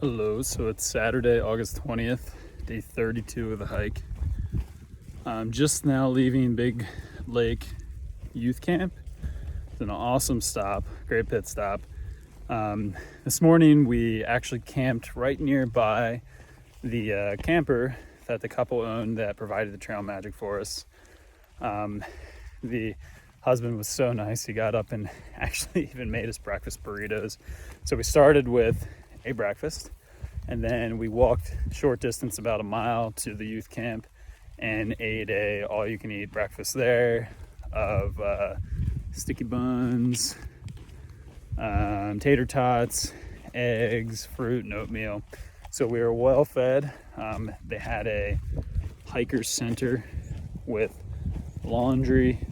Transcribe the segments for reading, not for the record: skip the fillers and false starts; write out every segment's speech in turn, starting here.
Hello, so it's Saturday, August 20th, day 32 of the hike. I'm just now leaving Big Lake Youth Camp. It's an awesome stop, great pit stop. This morning we actually camped right nearby the camper that the couple owned that provided the trail magic for us. The husband was so nice, he got up and actually even made us breakfast burritos. So we started with a breakfast, and then we walked short distance, about a mile, to the youth camp and ate a all-you-can-eat breakfast there of sticky buns, tater tots, eggs, fruit, and oatmeal. So we were well fed. They had a hiker's center with laundry,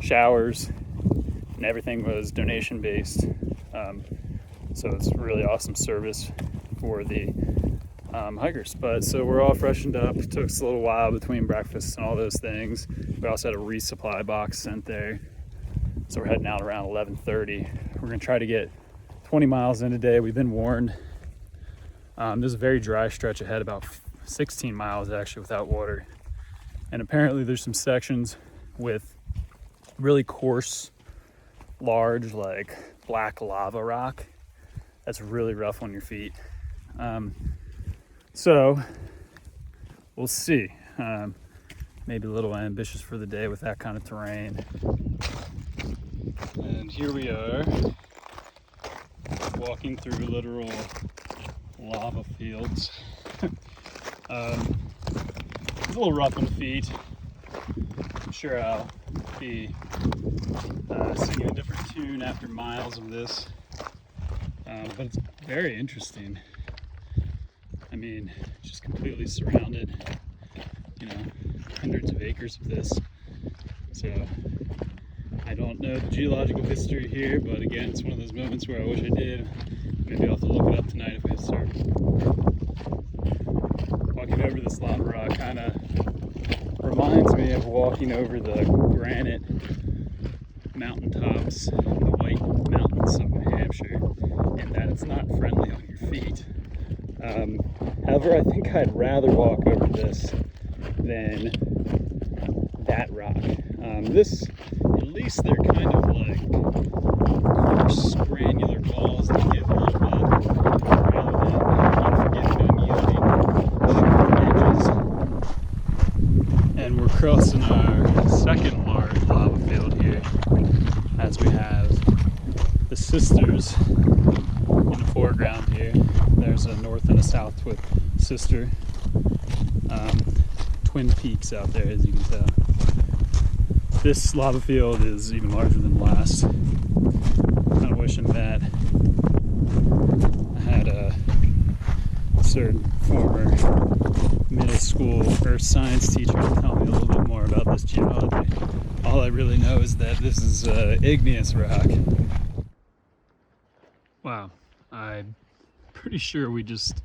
showers, and everything was donation based. So it's really awesome service for the hikers. But so we're all freshened up. It took us a little while between breakfast and all those things. We also had a resupply box sent there. So we're heading out around 11:30. We're gonna try to get 20 miles in a day. We've been warned. There's a very dry stretch ahead, about 16 miles actually without water. And apparently there's some sections with really coarse, large, like black lava rock. That's really rough on your feet. So we'll see. Maybe a little ambitious for the day with that kind of terrain. And here we are, walking through literal lava fields. It's a little rough on the feet. I'm sure I'll be singing a different tune after miles of this. But it's very interesting. I mean, just completely surrounded, hundreds of acres of this. So I don't know the geological history here, but again, it's one of those moments where I wish I did. Maybe I'll have to look it up tonight if I start. Walking over this lava rock kind of reminds me of walking over the granite mountaintops, the White Mountains of New Hampshire, in that it's not friendly on your feet. However, I think I'd rather walk over this than that rock. This, at least they're kind of like coarse, granular balls that give a little bit rather than unforgiving, unyielding, sharp edges. And we're crossing our second large lava field here, as we have the sisters in the foreground here. There's a north and a south with sister. Twin peaks out there, as you can tell. This lava field is even larger than the last. Kind of wishing that I had a certain former middle school earth science teacher to tell me a little bit more about this geology. All I really know is that this is igneous rock. Wow, I'm pretty sure we just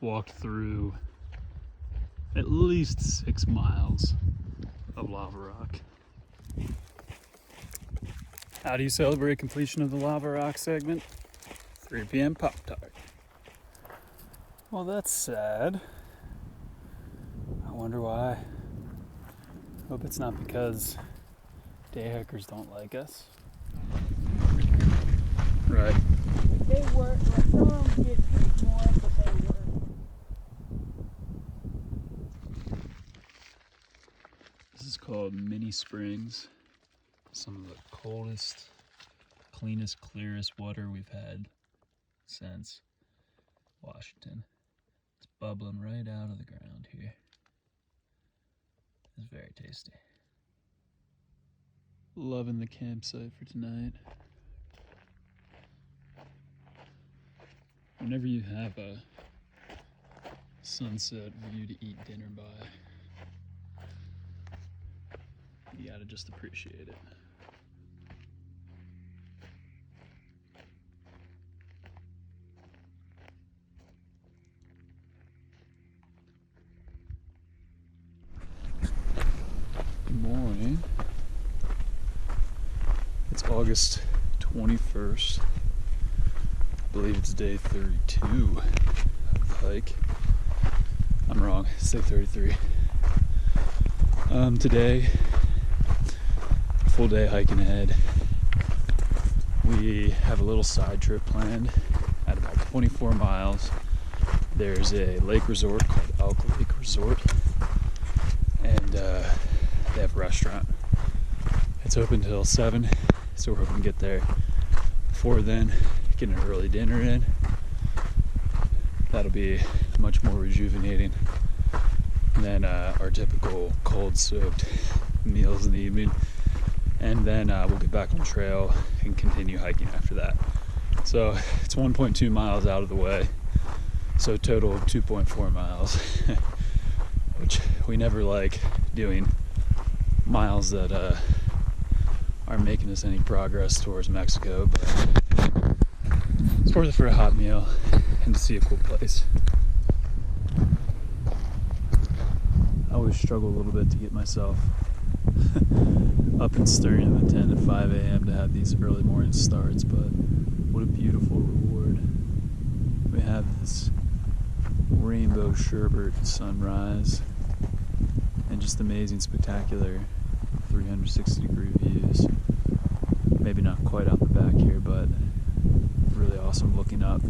walked through at least 6 miles of lava rock. How do you celebrate completion of the lava rock segment? 3 p.m. Pop-Tart. Well, that's sad. I wonder why. Hope it's not because day hikers don't like us. Right. They work, like some of them get paid more, but they work. This is called Mini Springs. Some of the coldest, cleanest, clearest water we've had since Washington. It's bubbling right out of the ground here. It's very tasty. Loving the campsite for tonight. Whenever you have a sunset view to eat dinner by, you gotta just appreciate it. Good morning. It's August 21st. I believe it's day 32 of the hike. I'm wrong, it's day 33. Today, full day hiking ahead. We have a little side trip planned at about 24 miles. There's a lake resort called Elk Lake Resort, and they have a restaurant. It's open till 7, so we're hoping to get there before then, get an early dinner in. That'll be much more rejuvenating than our typical cold-soaked meals in the evening. And then we'll get back on trail and continue hiking after that. So it's 1.2 miles out of the way, so a total of 2.4 miles, which we never like doing miles that aren't making us any progress towards Mexico, but it's worth it for a hot meal and to see a cool place. I always struggle a little bit to get myself up and stirring in the tent at 5 a.m. to have these early morning starts, but what a beautiful reward. We have this rainbow sherbet sunrise and just amazing, spectacular 360-degree views. Maybe not quite out the back here, but really awesome looking up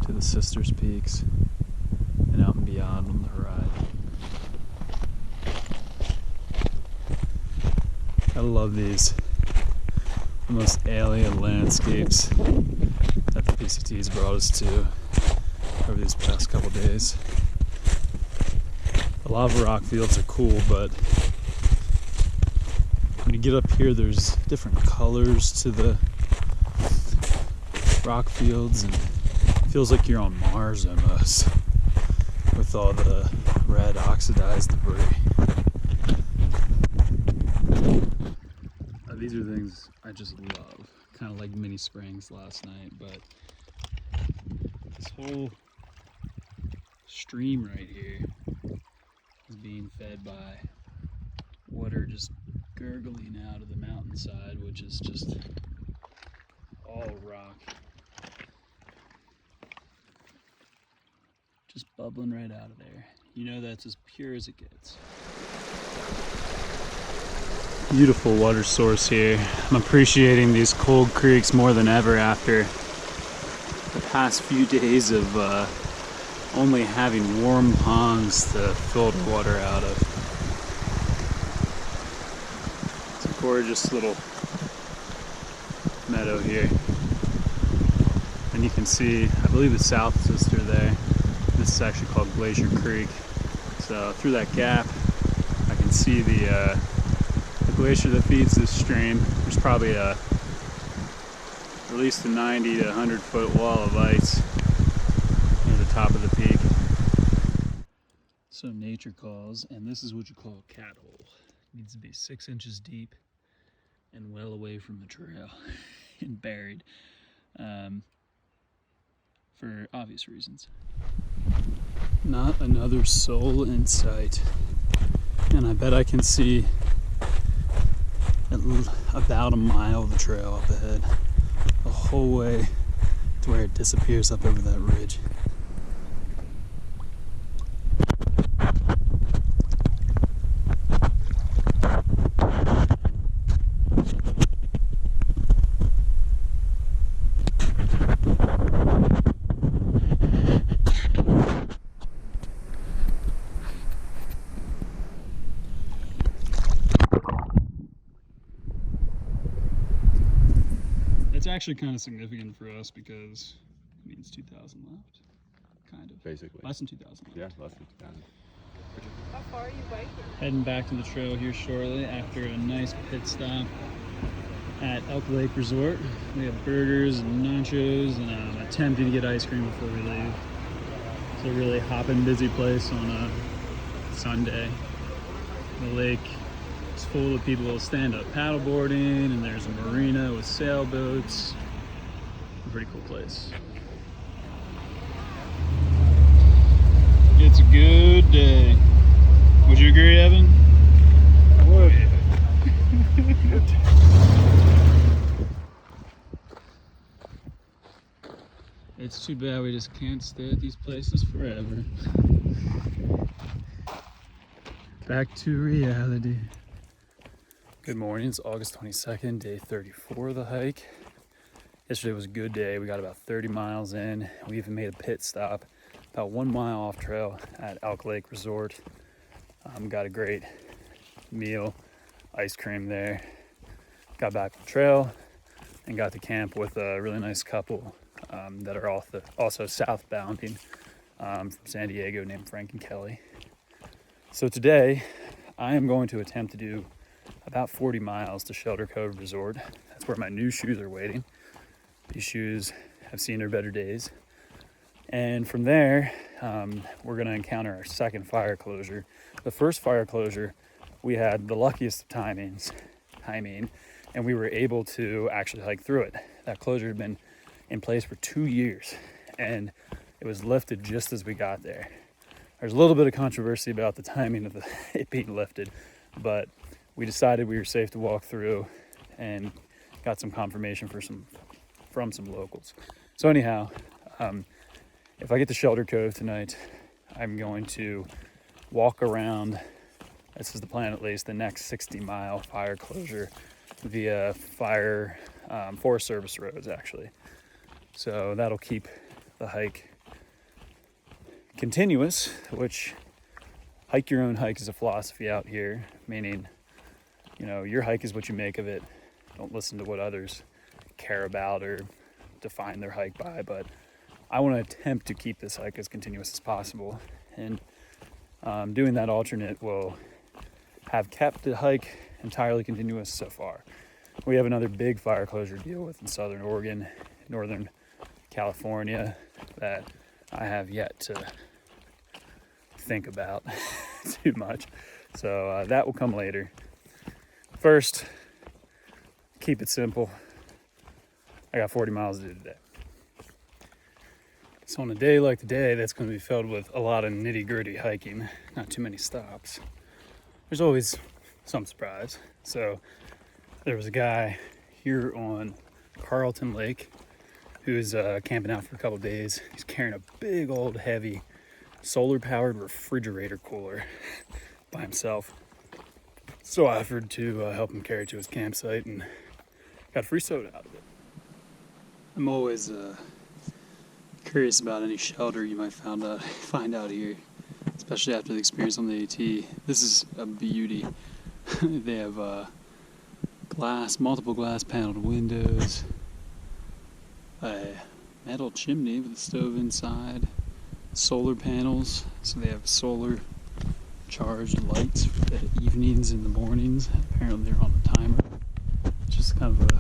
to the Sisters Peaks and out and beyond on the horizon. I love these almost alien landscapes that the PCT's brought us to over these past couple days. The lava rock fields are cool, but when you get up here, there's different colors to the rock fields, and it feels like you're on Mars almost, with all the red oxidized debris. These are things I just love, kind of like mini springs last night, but this whole stream right here is being fed by water just gurgling out of the mountainside, which is just all rock. Just bubbling right out of there. You know, that's as pure as it gets. Beautiful water source here. I'm appreciating these cold creeks more than ever after the past few days of only having warm ponds to fill the water out of. It's a gorgeous little meadow here. And you can see, I believe the South Sister there. This is actually called Glacier Creek. So through that gap, I can see the glacier that feeds this stream. There's probably at least a 90 to 100 foot wall of ice near the top of the peak. So nature calls, and this is what you call a cat hole. It needs to be 6 inches deep and well away from the trail and buried, for obvious reasons. Not another soul in sight, and I bet I can see about a mile of the trail up ahead, the whole way to where it disappears up over that ridge. It's actually kind of significant for us because it means 2,000 left, kind of. Basically. Less than 2,000 left. Yeah, less than 2,000. How far are you biking? Heading back to the trail here shortly after a nice pit stop at Elk Lake Resort. We have burgers and nachos, and I'm attempting to get ice cream before we leave. It's a really hopping, busy place on a Sunday. The lake is full of people stand-up paddleboarding, and there's a marina with sailboats. A pretty cool place. It's a good day. Would you agree, Evan? I would. It's too bad we just can't stay at these places forever. Back to reality. Good morning, it's August 22nd, day 34 of the hike. Yesterday was a good day. We got about 30 miles in. We even made a pit stop about 1 mile off trail at Elk Lake Resort. Got a great meal, ice cream there. Got back on trail and got to camp with a really nice couple that are also southbounding from San Diego named Frank and Kelly. So today I am going to attempt to do about 40 miles to Shelter Cove Resort. That's where my new shoes are waiting. These shoes have seen their better days. And from there, we're gonna encounter our second fire closure. The first fire closure, we had the luckiest of timing, and we were able to actually hike through it. That closure had been in place for 2 years, and it was lifted just as we got there. There's a little bit of controversy about the timing of it being lifted, but we decided we were safe to walk through and got some confirmation from some locals. So anyhow, if I get to Shelter Cove tonight, I'm going to walk around, this is the plan at least, the next 60-mile fire closure via Forest Service roads actually. So that'll keep the hike continuous, which hike your own hike is a philosophy out here, meaning, you know, your hike is what you make of it. Don't listen to what others care about or define their hike by, but I want to attempt to keep this hike as continuous as possible. And doing that alternate will have kept the hike entirely continuous so far. We have another big fire closure to deal with in Southern Oregon, Northern California, that I have yet to think about too much. So that will come later. First, keep it simple. I got 40 miles to do today. So on a day like today, that's going to be filled with a lot of nitty-gritty hiking, not too many stops. There's always some surprise. So there was a guy here on Carlton Lake who's camping out for a couple days. He's carrying a big old heavy solar-powered refrigerator cooler by himself. So I offered to help him carry it to his campsite and got free soda out of it. I'm always curious about any shelter you might find out here, especially after the experience on the AT. This is a beauty. They have multiple glass paneled windows, a metal chimney with a stove inside, solar panels, so they have solar charged lights for the evenings and the mornings. Apparently they're on a timer. It's just kind of a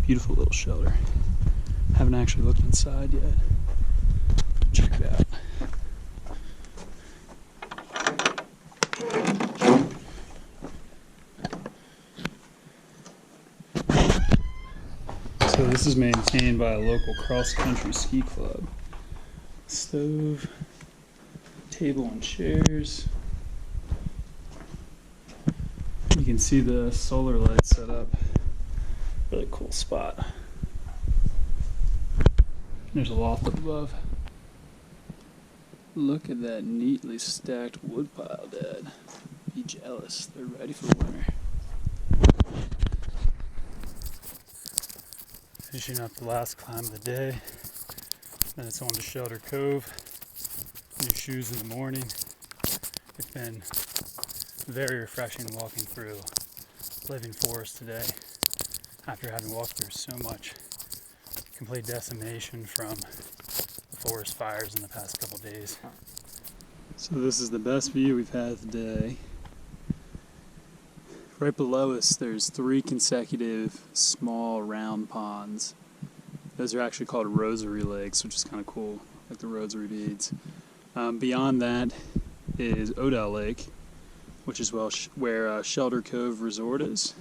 beautiful little shelter. Haven't actually looked inside yet. Check it out. So this is maintained by a local cross-country ski club. Stove, table and chairs. You can see the solar lights set up. Really cool spot. There's a loft up above. Look at that neatly stacked wood pile, Dad. Be jealous. They're ready for winter. Finishing up the last climb of the day. Then it's on to Shelter Cove. New shoes in the morning. It's been very refreshing walking through living forest today after having walked through so much complete decimation from the forest fires in the past couple days. So this is the best view we've had today. Right below us there's 3 consecutive small round ponds. Those are actually called rosary lakes, which is kind of cool, like the rosary beads. Beyond that is Odell Lake, which is where Shelter Cove Resort is.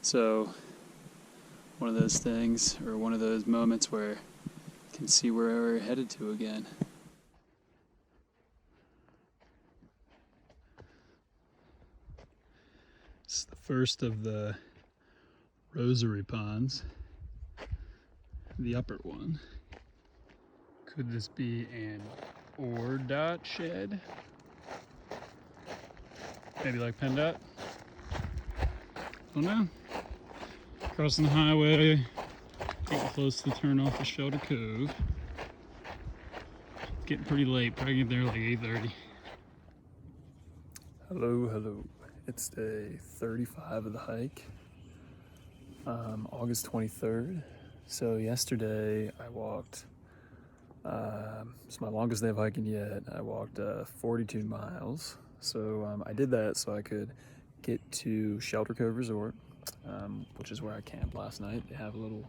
So one of those things, or one of those moments where you can see where we're headed to again. It's the first of the rosary ponds, the upper one. Could this be an ore dot shed? Maybe like PennDOT? Don't know. Crossing the highway, getting close to the turn off of Shelter Cove. It's getting pretty late, probably get there like 8:30. Hello. It's day 35 of the hike, August 23rd. So yesterday I walked, it's my longest day of hiking yet. I walked 42 miles. So I did that so I could get to Shelter Cove Resort, which is where I camped last night. They have a little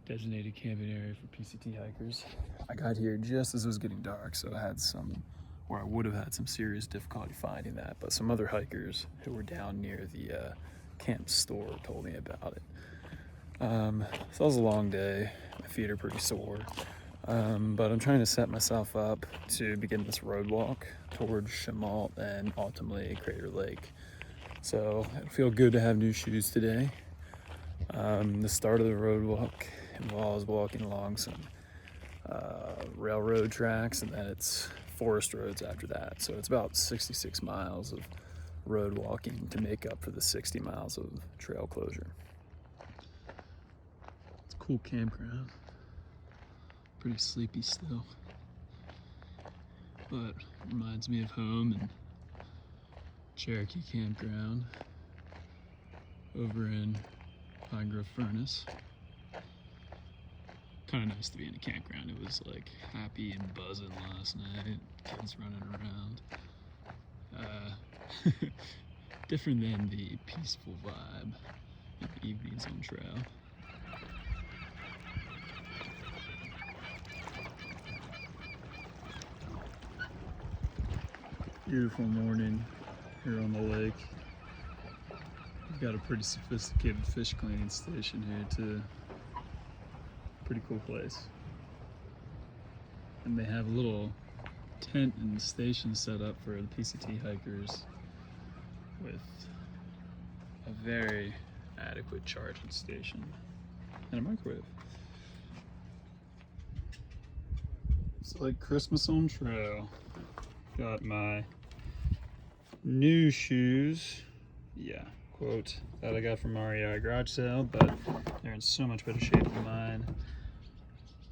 designated camping area for PCT hikers. I got here just as it was getting dark, so I had I would have had some serious difficulty finding that, but some other hikers who were down near the camp store told me about it. So that was a long day. My feet are pretty sore, but I'm trying to set myself up to begin this road walk towards Chemalt and ultimately Crater Lake. So it'll feel good to have new shoes today. The start of the road walk involves walking along some railroad tracks, and then it's forest roads after that. So it's about 66 miles of road walking to make up for the 60 miles of trail closure. It's a cool campground. Pretty sleepy still, but reminds me of home and Cherokee Campground over in Pine Grove Furnace. Kind of nice to be in a campground. It was like happy and buzzing last night, kids running around. Different than the peaceful vibe of evenings on trail. Beautiful morning here on the lake. We've got a pretty sophisticated fish cleaning station here too. Pretty cool place. And they have a little tent and station set up for the PCT hikers with a very adequate charging station and a microwave. It's like Christmas on trail. Got my new shoes, quote, that I got from REI garage sale, but they're in so much better shape than mine.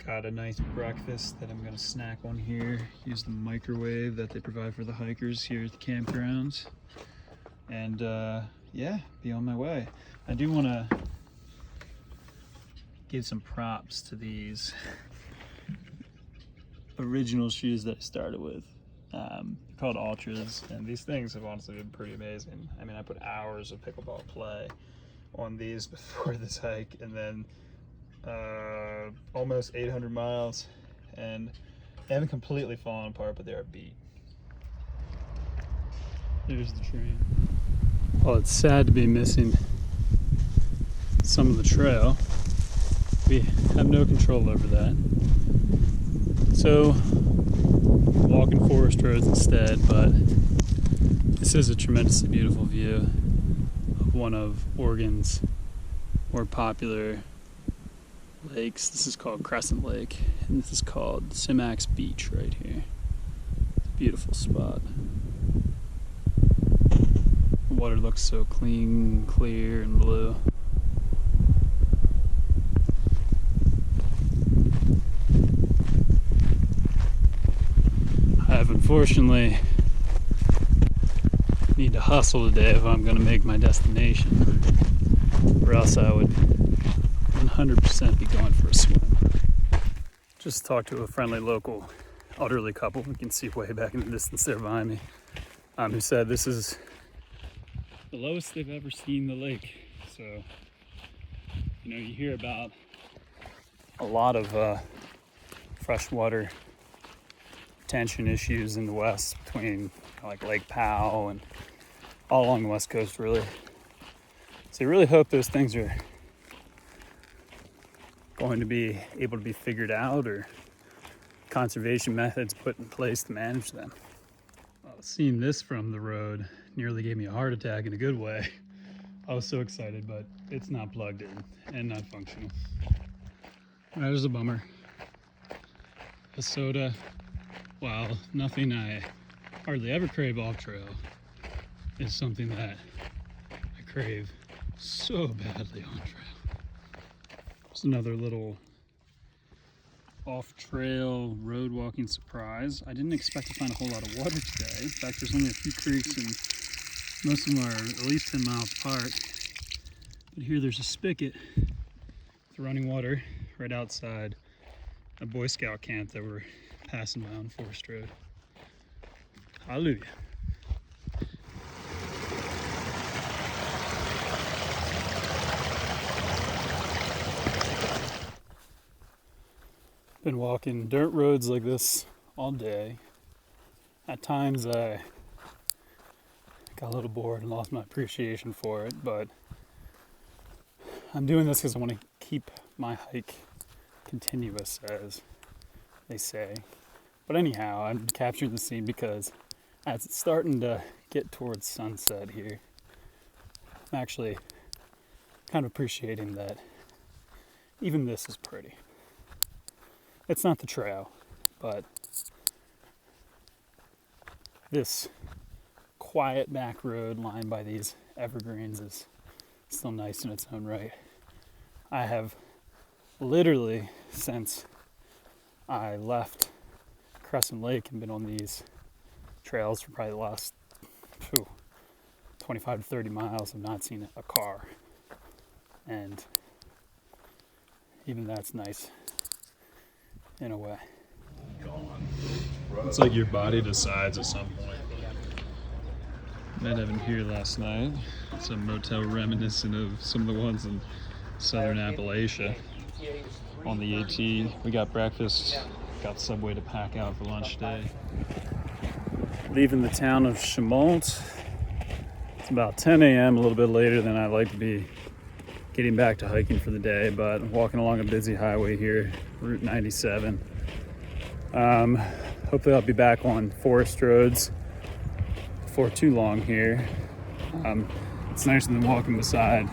Got a nice breakfast that I'm gonna snack on here. Use the microwave that they provide for the hikers here at the campgrounds. And be on my way. I do wanna give some props to these original shoes that I started with. Called Ultras, and these things have honestly been pretty amazing. I mean, I put hours of pickleball play on these before this hike, and then almost 800 miles, and they haven't completely fallen apart, but they are beat. There's the train. Well, it's sad to be missing some of the trail. We have no control over that. So, walking forest roads instead, but this is a tremendously beautiful view of one of Oregon's more popular lakes. This is called Crescent Lake, and this is called Simax Beach right here. It's a beautiful spot. The water looks so clean, clear, and blue. I've unfortunately need to hustle today if I'm going to make my destination, or else I would 100% be going for a swim. Just talked to a friendly local elderly couple, you can see way back in the distance there behind me, who said this is the lowest they've ever seen the lake. So, you hear about a lot of freshwater retention issues in the west between like Lake Powell and all along the west coast, really. So I really hope those things are going to be able to be figured out, or conservation methods put in place to manage them. Well, seeing this from the road nearly gave me a heart attack in a good way. I was so excited, but it's not plugged in and not functional. That is a bummer. a soda, while nothing I hardly ever crave off trail is something that I crave so badly on trail. Just another little off-trail road walking surprise. I didn't expect to find a whole lot of water today. In fact, there's only a few creeks and most of them are at least 10 miles apart. But here there's a spigot with running water right outside a Boy Scout camp that we're passing by on Forest Road. Hallelujah. Been walking dirt roads like this all day. At times I got a little bored and lost my appreciation for it, but I'm doing this because I want to keep my hike continuous, as they say. But anyhow, I'm capturing the scene because as it's starting to get towards sunset here, I'm actually kind of appreciating that even this is pretty. It's not the trail, but this quiet back road lined by these evergreens is still nice in its own right. I have literally, since I left Crescent Lake and been on these trails for probably the last 25 to 30 miles, I've not seen a car. And even that's nice in a way. It's like your body decides at some point. Met Evan here last night. It's a motel reminiscent of some of the ones in southern Appalachia. On the AT, we got breakfast, got Subway to pack out for lunch today. Leaving the town of Chemont. It's about 10 a.m., a little bit later than I'd like to be getting back to hiking for the day, but walking along a busy highway here, Route 97. Hopefully I'll be back on forest roads before too long here. It's nicer than walking beside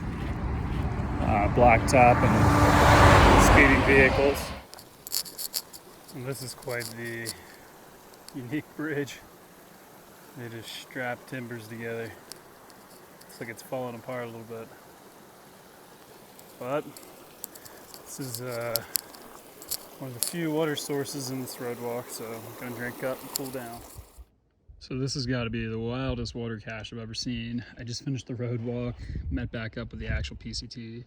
blacktop and speeding vehicles. And this is quite the unique bridge. They just strap timbers together. Looks like it's falling apart a little bit. But this is one of the few water sources in this road walk, so I'm gonna drink up and cool down. So this has got to be the wildest water cache I've ever seen. I just finished the road walk, met back up with the actual PCT,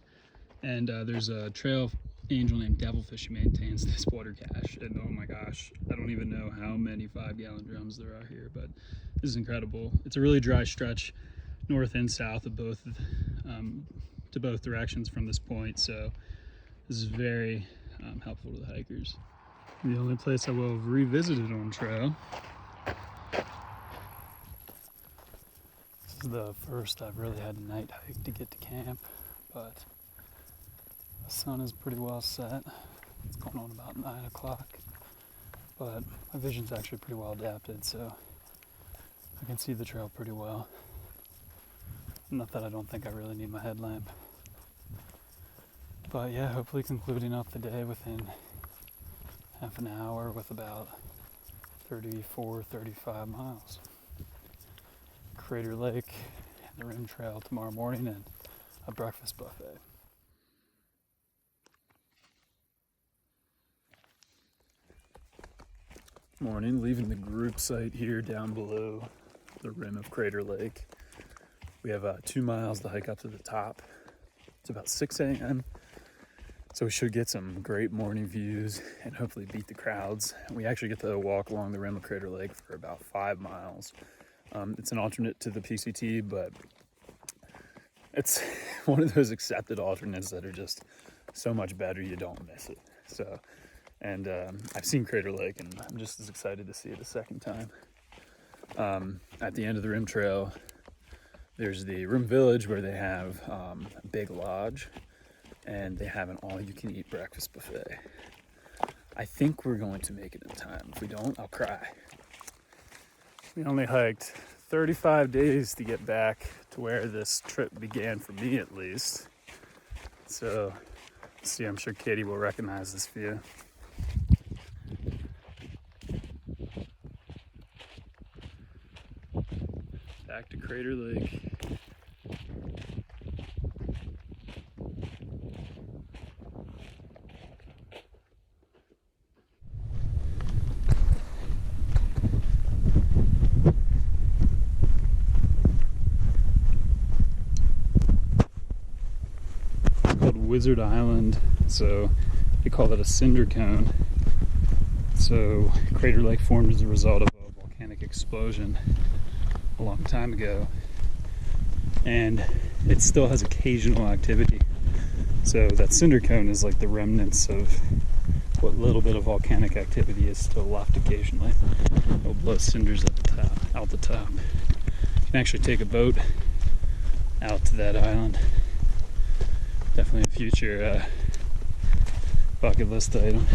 and there's a trail angel named Devilfish who maintains this water cache, and oh my gosh, I don't even know how many 5-gallon drums there are here, but this is incredible. It's a really dry stretch north and south of both to both directions from this point, so this is very helpful to the hikers. The only place I will have revisited on trail. This is the first I've really had a night hike to get to camp, but the sun is pretty well set. It's going on about 9 o'clock, but my vision's actually pretty well adapted, so I can see the trail pretty well. Not that I don't think I really need my headlamp. But yeah, hopefully concluding up the day within half an hour with about 34, 35 miles. Crater Lake and the Rim Trail tomorrow morning and a breakfast buffet. Morning, leaving the group site here down below the rim of Crater Lake. We have 2 miles to hike up to the top. It's about 6 a.m. So we should get some great morning views and hopefully beat the crowds. We actually get to walk along the rim of Crater Lake for about 5 miles. It's an alternate to the PCT, but it's one of those accepted alternates that are just so much better you don't miss it. So, and I've seen Crater Lake and I'm just as excited to see it a second time. At the end of the Rim Trail, there's the Rim Village where they have a big lodge and they have an all-you-can-eat breakfast buffet. I think we're going to make it in time. If we don't, I'll cry. We only hiked 35 days to get back to where this trip began, for me at least. So, let's see, I'm sure Katie will recognize this view. back to Crater Lake. It's called Wizard Island, so they call it a cinder cone. So Crater Lake formed as a result of a volcanic explosion a long time ago, and it still has occasional activity. So that cinder cone is like the remnants of what little bit of volcanic activity is still left occasionally. It'll blow cinders at the top, out the top. You can actually take a boat out to that island. Definitely a future bucket list item.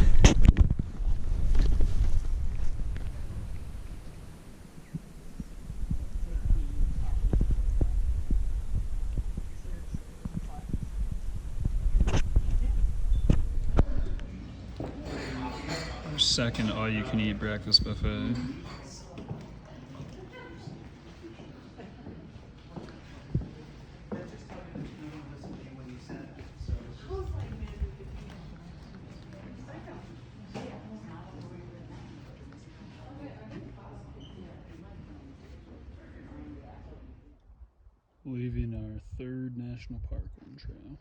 Our second all-you-can-eat breakfast buffet. Leaving our third national park on trail.